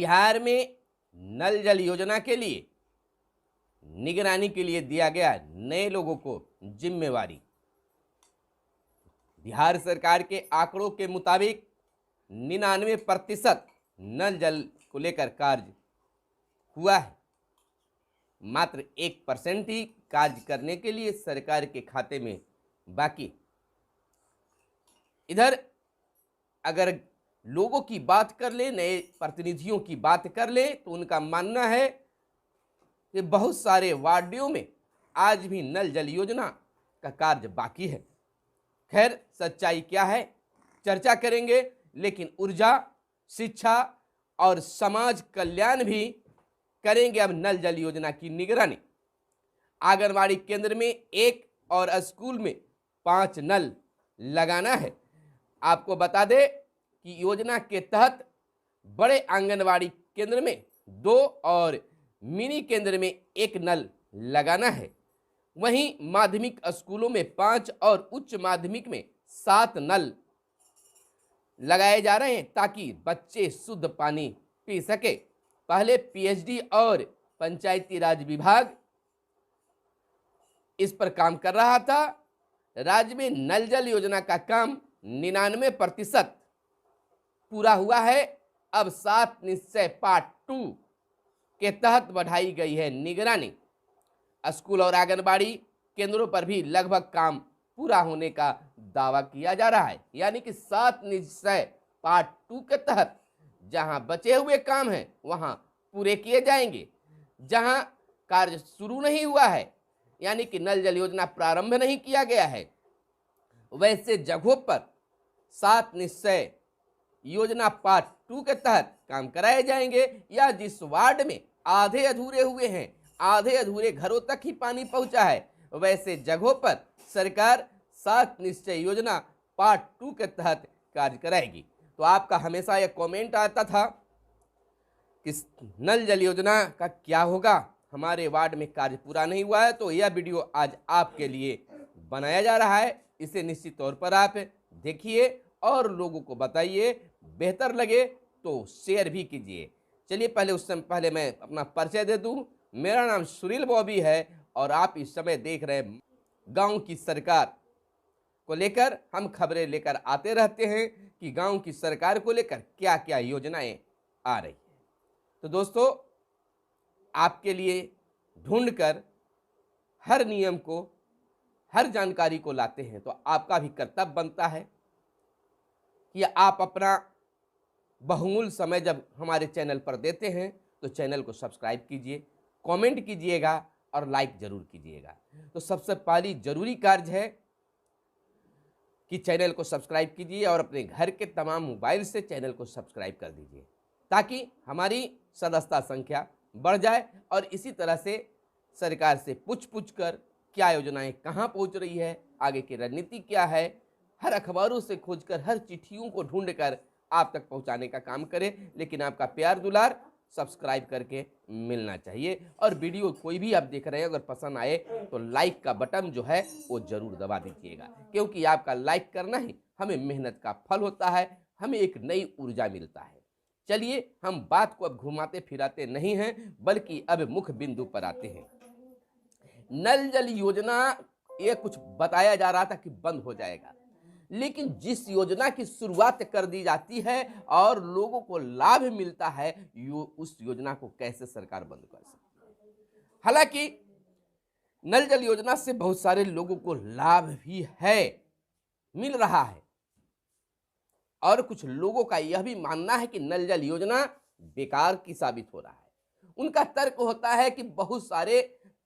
बिहार में नल जल योजना के लिए निगरानी के लिए दिया गया नए लोगों को जिम्मेवारी। बिहार सरकार के आंकड़ों के मुताबिक 99% नल जल को लेकर कार्य हुआ है। मात्र 1% ही कार्य करने के लिए सरकार के खाते में बाकी। इधर अगर लोगों की बात कर ले, नए प्रतिनिधियों की बात कर ले, तो उनका मानना है कि बहुत सारे वार्डों में आज भी नल जल योजना का कार्य बाकी है। खैर, सच्चाई क्या है चर्चा करेंगे, लेकिन ऊर्जा, शिक्षा और समाज कल्याण भी करेंगे अब नल जल योजना की निगरानी। आंगनवाड़ी केंद्र में 1 और स्कूल में 5 नल लगाना है। आपको बता दें कि योजना के तहत बड़े आंगनवाड़ी केंद्र में 2 और मिनी केंद्र में 1 नल लगाना है। वहीं माध्यमिक स्कूलों में 5 और उच्च माध्यमिक में 7 नल लगाए जा रहे हैं ताकि बच्चे शुद्ध पानी पी सके। पहले पीएचडी और पंचायती राज विभाग इस पर काम कर रहा था। राज्य में नल जल योजना का काम 99% पूरा हुआ है। अब 7 निश्चय पार्ट 2 के तहत बढ़ाई गई है निगरानी। स्कूल और आंगनबाड़ी केंद्रों पर भी लगभग काम पूरा होने का दावा किया जा रहा है। यानी कि 7 निश्चय पार्ट 2 के तहत जहां बचे हुए काम हैं वहां पूरे किए जाएंगे। जहां कार्य शुरू नहीं हुआ है, यानी कि नल जल योजना प्रारंभ नहीं किया गया है, वैसे जगहों पर 7 निश्चय योजना पार्ट 2 के तहत काम कराए जाएंगे। या जिस वार्ड में आधे अधूरे हुए हैं, आधे अधूरे घरों तक ही पानी पहुंचा है, वैसे जगहों पर सरकार 7 निश्चय योजना पार्ट 2 के तहत कार्य कराएगी। तो आपका हमेशा यह कमेंट आता था कि नल जल योजना का क्या होगा, हमारे वार्ड में कार्य पूरा नहीं हुआ है। तो यह वीडियो आज आपके लिए बनाया जा रहा है। इसे निश्चित तौर पर आप देखिए और लोगों को बताइए। बेहतर लगे तो शेयर भी कीजिए। चलिए पहले मैं अपना परिचय दे दूं। मेरा नाम सुनील बॉबी है और आप इस समय देख रहे हैं गांव की सरकार को लेकर हम खबरें लेकर आते रहते हैं कि गांव की सरकार को लेकर क्या क्या योजनाएं आ रही है। तो दोस्तों, आपके लिए ढूंढकर हर नियम को, हर जानकारी को लाते हैं। तो आपका भी कर्तव्य बनता है कि आप अपना बहुमूल्य समय जब हमारे चैनल पर देते हैं तो चैनल को सब्सक्राइब कीजिए, कमेंट कीजिएगा और लाइक जरूर कीजिएगा। तो सबसे पहली जरूरी कार्य है कि चैनल को सब्सक्राइब कीजिए और अपने घर के तमाम मोबाइल से चैनल को सब्सक्राइब कर दीजिए ताकि हमारी सदस्यता संख्या बढ़ जाए और इसी तरह से सरकार से पूछ कर क्या योजनाएं कहां पहुंच रही है, आगे की रणनीति क्या है, हर अखबारों से खोजकर, हर चिट्ठियों को ढूंढकर आप तक पहुंचाने का काम करें। लेकिन आपका प्यार दुलार सब्सक्राइब करके मिलना चाहिए। और वीडियो कोई भी आप देख रहे हैं अगर पसंद आए तो लाइक का बटन जो है वो जरूर दबा दीजिएगा, क्योंकि आपका लाइक करना ही हमें मेहनत का फल होता है, हमें एक नई ऊर्जा मिलता है। चलिए, हम बात को अब घुमाते फिराते नहीं हैं, बल्कि अब मुख्य बिंदु पर आते हैं। नल जल योजना, ये कुछ बताया जा रहा था कि बंद हो जाएगा, लेकिन जिस योजना की शुरुआत कर दी जाती है और लोगों को लाभ मिलता है, उस योजना को कैसे सरकार बंद कर सकती है। हालांकि नल जल योजना से बहुत सारे लोगों को लाभ भी है, मिल रहा है, और कुछ लोगों का यह भी मानना है कि नल जल योजना बेकार की साबित हो रहा है। उनका तर्क होता है कि बहुत सारे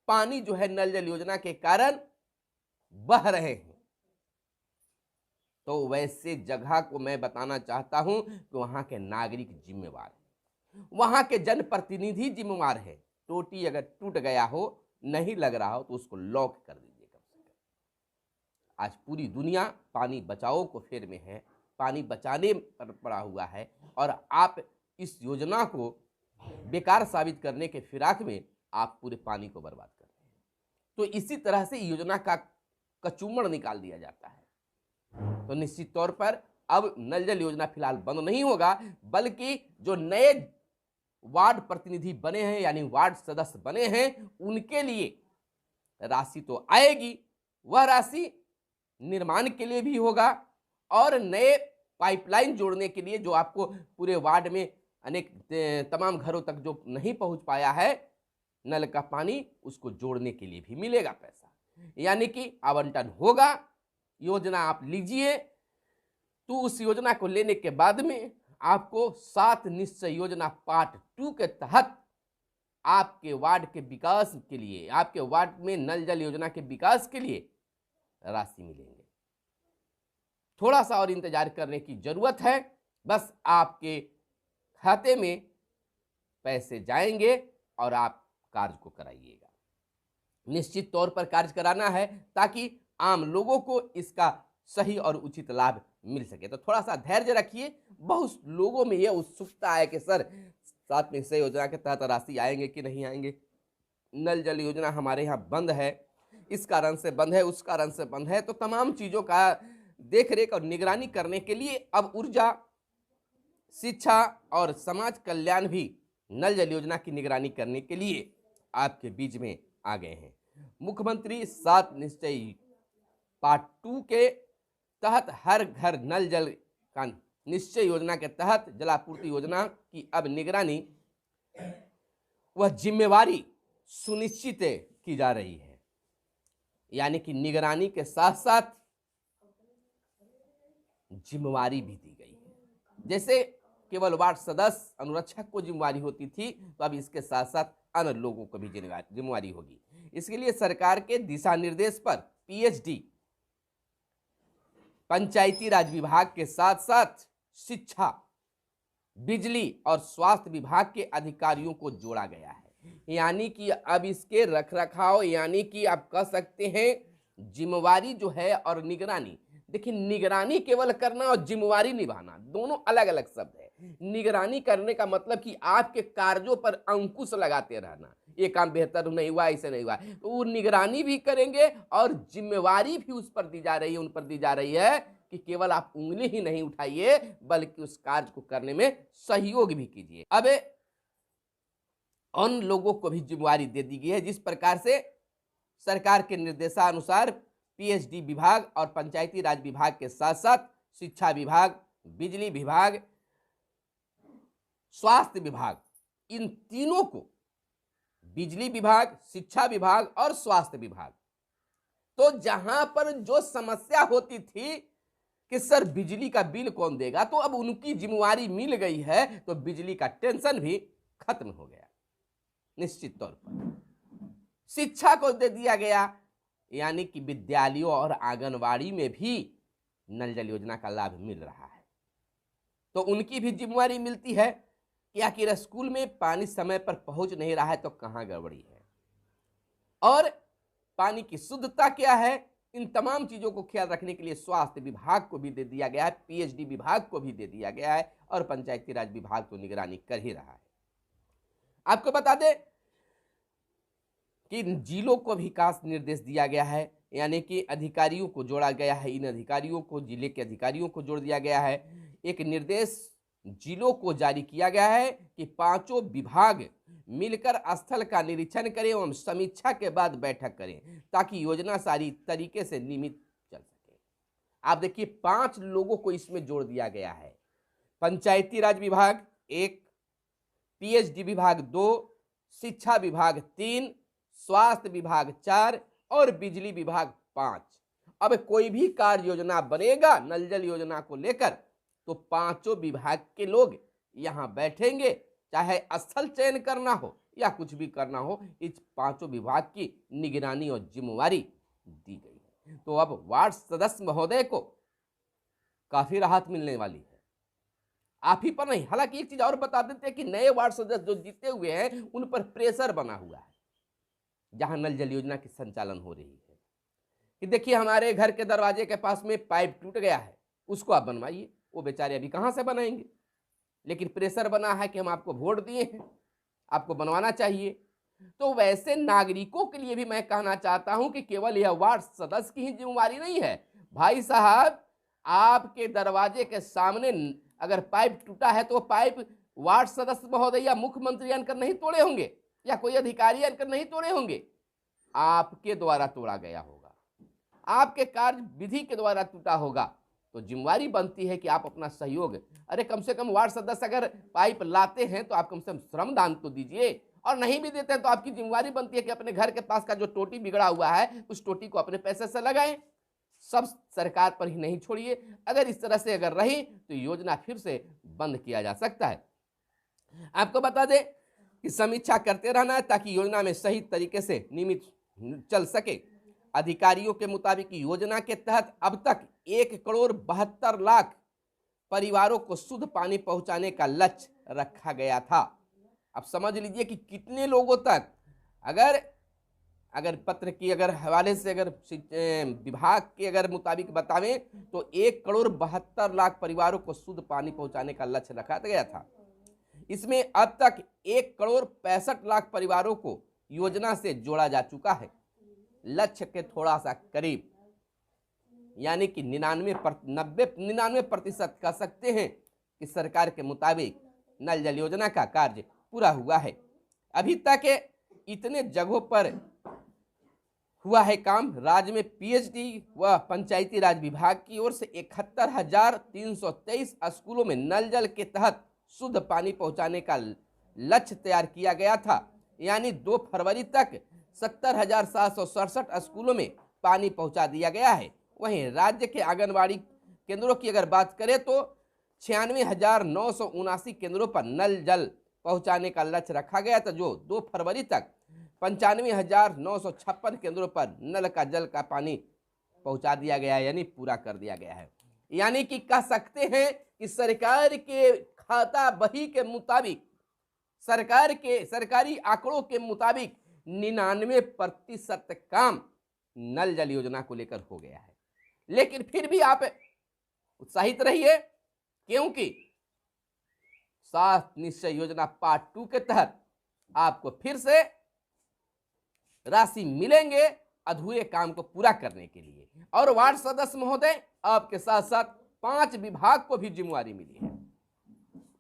पानी जो है नल जल योजना के कारण बह रहे हैं। तो वैसे जगह को मैं बताना चाहता हूं कि वहां के नागरिक जिम्मेवार हैं, वहां के जनप्रतिनिधि जिम्मेवार है। टोटी अगर टूट गया हो, नहीं लग रहा हो, तो उसको लॉक कर दीजिए कम से कम। आज पूरी दुनिया पानी बचाओ को फेर में है, पानी बचाने पर पड़ा हुआ है, और आप इस योजना को बेकार साबित करने के फिराक में आप पूरे पानी को बर्बाद कर रहे हैं। तो इसी तरह से योजना का कचूमड़ निकाल दिया जाता है। तो निश्चित तौर पर अब नल जल योजना फिलहाल बंद नहीं होगा, बल्कि जो नए वार्ड प्रतिनिधि बने हैं यानी वार्ड सदस्य बने हैं, उनके लिए राशि तो आएगी, वह राशि निर्माण के लिए भी होगा और नए पाइपलाइन जोड़ने के लिए, जो आपको पूरे वार्ड में अनेक तमाम घरों तक जो नहीं पहुंच पाया है नल का पानी, उसको जोड़ने के लिए भी मिलेगा पैसा। यानी कि आवंटन होगा, योजना आप लीजिए, तो उस योजना को लेने के बाद में आपको 7 निश्चय योजना पार्ट 2 के तहत आपके वार्ड के विकास के लिए, आपके वार्ड में नल जल योजना के विकास के लिए राशि मिलेंगे। थोड़ा सा और इंतजार करने की जरूरत है, बस आपके खाते में पैसे जाएंगे और आप कार्य को कराइएगा। निश्चित तौर पर कार्य कराना है ताकि आम लोगों को इसका सही और उचित लाभ मिल सके। तो थोड़ा सा धैर्य रखिए। बहुत लोगों में यह उत्सुकता है कि सर 7 निश्चय योजना के तहत राशि आएंगे कि नहीं आएंगे, नल जल योजना हमारे यहाँ बंद है, इस कारण से बंद है, उस कारण से बंद है। तो तमाम चीज़ों का देख रेख और निगरानी करने के लिए अब ऊर्जा, शिक्षा और समाज कल्याण भी नल जल योजना की निगरानी करने के लिए आपके बीच में आ गए हैं। मुख्यमंत्री 7 निश्चय पार्ट 2 के तहत हर घर नल जल का निश्चय योजना के तहत जलापूर्ति योजना की अब निगरानी, वह जिम्मेवारी सुनिश्चित की जा रही है। यानी कि निगरानी के साथ साथ जिम्मेवारी भी दी गई है। जैसे केवल वार्ड सदस्य अनुरक्षक को जिम्मेवारी होती थी, तो अब इसके साथ साथ अन्य लोगों को भी जिम्मेवारी होगी। इसके लिए सरकार के दिशा निर्देश पर पीएचडी, पंचायती राज विभाग के साथ साथ शिक्षा, बिजली और स्वास्थ्य विभाग के अधिकारियों को जोड़ा गया है। यानी कि अब इसके रखरखाव, यानी कि आप कह सकते हैं जिम्मेवारी जो है और निगरानी, देखिए निगरानी केवल करना और जिम्मेवारी निभाना दोनों अलग अलग शब्द है। निगरानी करने का मतलब कि आपके कार्यों पर अंकुश लगाते रहना, ये काम बेहतर नहीं हुआ, ऐसे नहीं हुआ, तो वो निगरानी भी करेंगे और जिम्मेवारी भी उस पर दी जा रही है, उन पर दी जा रही है कि केवल आप उंगली ही नहीं उठाइए बल्कि उस कार्य को करने में सहयोग भी कीजिए। अब उन लोगों को भी जिम्मेवारी दे दी गई है जिस प्रकार से सरकार के निर्देशानुसार पीएचडी विभाग और पंचायती राज विभाग के साथ साथ शिक्षा विभाग, बिजली विभाग, स्वास्थ्य विभाग, इन तीनों को, बिजली विभाग, शिक्षा विभाग और स्वास्थ्य विभाग, तो जहां पर जो समस्या होती थी कि सर बिजली का बिल कौन देगा, तो अब उनकी जिम्मेवारी मिल गई है, तो बिजली का टेंशन भी खत्म हो गया। निश्चित तौर पर शिक्षा को दे दिया गया, यानी कि विद्यालयों और आंगनवाड़ी में भी नल जल योजना का लाभ मिल रहा है, तो उनकी भी जिम्मेवारी मिलती है कि आखिर स्कूल में पानी समय पर पहुंच नहीं रहा है तो कहां गड़बड़ी है, और पानी की शुद्धता क्या है, इन तमाम चीजों को ख्याल रखने के लिए स्वास्थ्य विभाग को भी दे दिया गया है, पीएचडी विभाग को भी दे दिया गया है, और पंचायती राज विभाग तो निगरानी कर ही रहा है। आपको बता दें कि जिलों को भी विकास निर्देश दिया गया है, यानी कि अधिकारियों को जोड़ा गया है, इन अधिकारियों को, जिले के अधिकारियों को जोड़ दिया गया है। एक निर्देश जिलों को जारी किया गया है कि पांचों विभाग मिलकर स्थल का निरीक्षण करें एवं समीक्षा के बाद बैठक करें ताकि योजना सारी तरीके से नियमित चल सके। आप देखिए 5 लोगों को इसमें जोड़ दिया गया है, पंचायती राज विभाग 1, पीएचडी विभाग 2, शिक्षा विभाग 3, स्वास्थ्य विभाग 4 और बिजली विभाग 5। अब कोई भी कार्य योजना बनेगा नल जल योजना को लेकर तो पांचों विभाग के लोग यहां बैठेंगे, चाहे स्थल चयन करना हो या कुछ भी करना हो, इस पांचों विभाग की निगरानी और जिम्मेवारी दी गई है। तो अब वार्ड सदस्य महोदय को काफी राहत मिलने वाली है, आप ही पर नहीं। हालांकि एक चीज और बता देते हैं कि नए वार्ड सदस्य जो जीते हुए हैं उन पर प्रेशर बना हुआ है जहां नल जल योजना की संचालन हो रही है कि देखिए हमारे घर के दरवाजे के पास में पाइप टूट गया है, उसको आप बनवाइए। वो बेचारे अभी कहां से बनाएंगे, लेकिन प्रेशर बना है कि हम आपको वोट दिए हैं, आपको बनवाना चाहिए। तो वैसे नागरिकों के लिए भी मैं कहना चाहता हूं कि केवल यह वार्ड सदस्य की ही जिम्मेवारी नहीं है। भाई साहब, आपके दरवाजे के सामने अगर पाइप टूटा है तो पाइप वार्ड सदस्य महोदय या मुख्यमंत्री आनकर नहीं तोड़े होंगे या कोई अधिकारी आनकर नहीं तोड़े होंगे, आपके द्वारा तोड़ा गया होगा, आपके कार्य विधि के द्वारा टूटा होगा। तो जिम्मेवारी बनती है कि आप अपना सहयोग, अरे कम से कम वार्ड सदस्य अगर पाइप लाते हैं तो आप कम से कम श्रमदान तो दीजिए, और नहीं भी देते हैं तो आपकी जिम्मेवारी बनती है कि अपने घर के पास का जो टोटी बिगड़ा हुआ है उस टोटी को अपने पैसे से लगाएं। सब सरकार पर ही नहीं छोड़िए। अगर इस तरह से अगर रही तो योजना फिर से बंद किया जा सकता है। आपको बता दें कि समीक्षा करते रहना है ताकि योजना में सही तरीके से नियमित चल सके। अधिकारियों के मुताबिक योजना के तहत अब तक 1,72,00,000 परिवारों को शुद्ध पानी पहुंचाने का लक्ष्य रखा गया था। अब समझ लीजिए कि कितने लोगों तक, अगर पत्र की अगर हवाले से अगर विभाग के अगर मुताबिक बतावें तो 1,72,00,000 परिवारों को शुद्ध पानी पहुंचाने का लक्ष्य रखा गया था। इसमें अब तक 1,65,00,000 परिवारों को योजना से जोड़ा जा चुका है, लक्ष्य के थोड़ा सा करीब, यानी कि 99% कह सकते हैं कि सरकार के मुताबिक नल जल योजना का कार्य पूरा हुआ है। अभी तक इतने जगहों पर हुआ है काम। राज्य में पीएचडी व पंचायती राज विभाग की ओर से 71,323 स्कूलों में नल जल के तहत शुद्ध पानी पहुंचाने का लक्ष्य तैयार किया गया था, यानी 2 फरवरी तक 70,767 स्कूलों में पानी पहुंचा दिया गया है। वहीं राज्य के आंगनबाड़ी केंद्रों की अगर बात करें तो 96,979 केंद्रों पर नल जल पहुंचाने का लक्ष्य रखा गया था, जो 2 फरवरी तक 95,956 केंद्रों पर नल का जल का पानी पहुंचा दिया गया है, यानी पूरा कर दिया गया है। यानी कि कह सकते हैं कि सरकार के खाता बही के मुताबिक, सरकार के सरकारी आंकड़ों के मुताबिक 99% काम नल जल योजना को लेकर हो गया है। लेकिन फिर भी आप उत्साहित रहिए, क्योंकि 7 निश्चय योजना पार्ट 2 के तहत आपको फिर से राशि मिलेंगे अधूरे काम को पूरा करने के लिए। और वार्ड सदस्य महोदय, आपके साथ साथ 5 विभाग को भी जिम्मेवारी मिली है।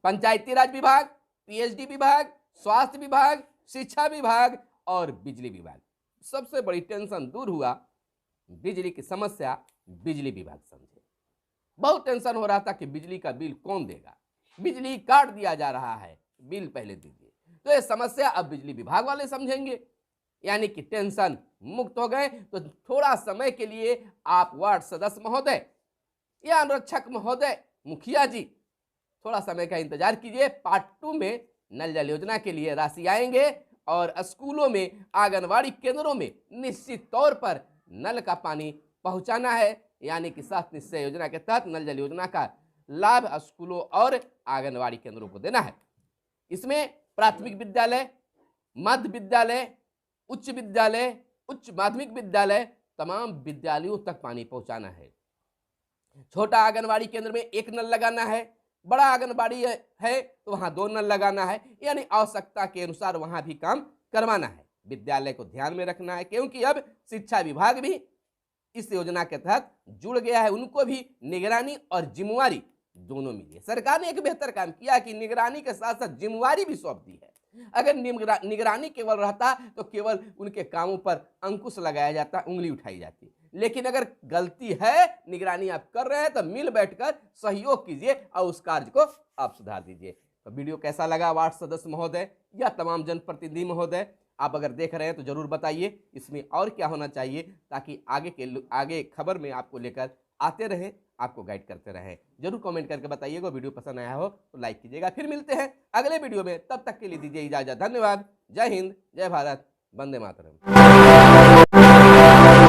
पंचायती राज विभाग, पीएचडी विभाग, स्वास्थ्य विभाग, शिक्षा विभाग और बिजली विभाग। सबसे बड़ी टेंशन दूर हुआ, बिजली की समस्या बिजली विभाग समझे। बहुत टेंशन हो रहा था कि बिजली का बिल कौन देगा, बिजली काट दिया जा रहा है, बिल पहले दीजिए। तो ये समस्या अब बिजली विभाग वाले समझेंगे, यानी कि टेंशन मुक्त हो गए। तो थोड़ा समय के लिए आप वार्ड सदस्य महोदय या अनुरक्षक महोदय, मुखिया जी, थोड़ा समय का इंतजार कीजिए। पार्ट 2 में नल जल योजना के लिए राशि आएंगे और स्कूलों में, आंगनबाड़ी केंद्रों में निश्चित तौर पर नल का पानी पहुंचाना है, यानी कि 7 निश्चय योजना के तहत नल जल योजना का लाभ स्कूलों और आंगनबाड़ी केंद्रों को देना है। इसमें प्राथमिक विद्यालय, मध्य विद्यालय, उच्च विद्यालय, उच्च माध्यमिक विद्यालय, तमाम विद्यालयों तक पानी पहुंचाना है। छोटा आंगनबाड़ी केंद्र में 1 नल लगाना है, बड़ा आंगनबाड़ी है तो वहां 2 नल लगाना है, यानी आवश्यकता के अनुसार वहां भी काम करवाना है। विद्यालय को ध्यान में रखना है, क्योंकि अब शिक्षा विभाग भी इस योजना के तहत जुड़ गया है। उनको भी निगरानी और जिम्मेवारी दोनों मिली है। सरकार ने एक बेहतर काम किया कि निगरानी के साथ साथ जिम्मेवारी भी सौंप दी है। अगर निगरानी केवल रहता तो केवल उनके कामों पर अंकुश लगाया जाता, उंगली उठाई जाती। लेकिन अगर गलती है, निगरानी आप कर रहे हैं तो मिल बैठकर सहयोग कीजिए और उस कार्य को आप सुधार दीजिए। तो वीडियो कैसा लगा वार्ड सदस्य महोदय या तमाम जनप्रतिनिधि महोदय, आप अगर देख रहे हैं तो जरूर बताइए इसमें और क्या होना चाहिए, ताकि आगे खबर में आपको लेकर आते रहें, आपको गाइड करते रहें। जरूर कमेंट करके बताइएगा। वीडियो पसंद आया हो तो लाइक कीजिएगा। फिर मिलते हैं अगले वीडियो में, तब तक के लिए दीजिए इजाजत। धन्यवाद। जय हिंद, जय भारत, वंदे मातरम।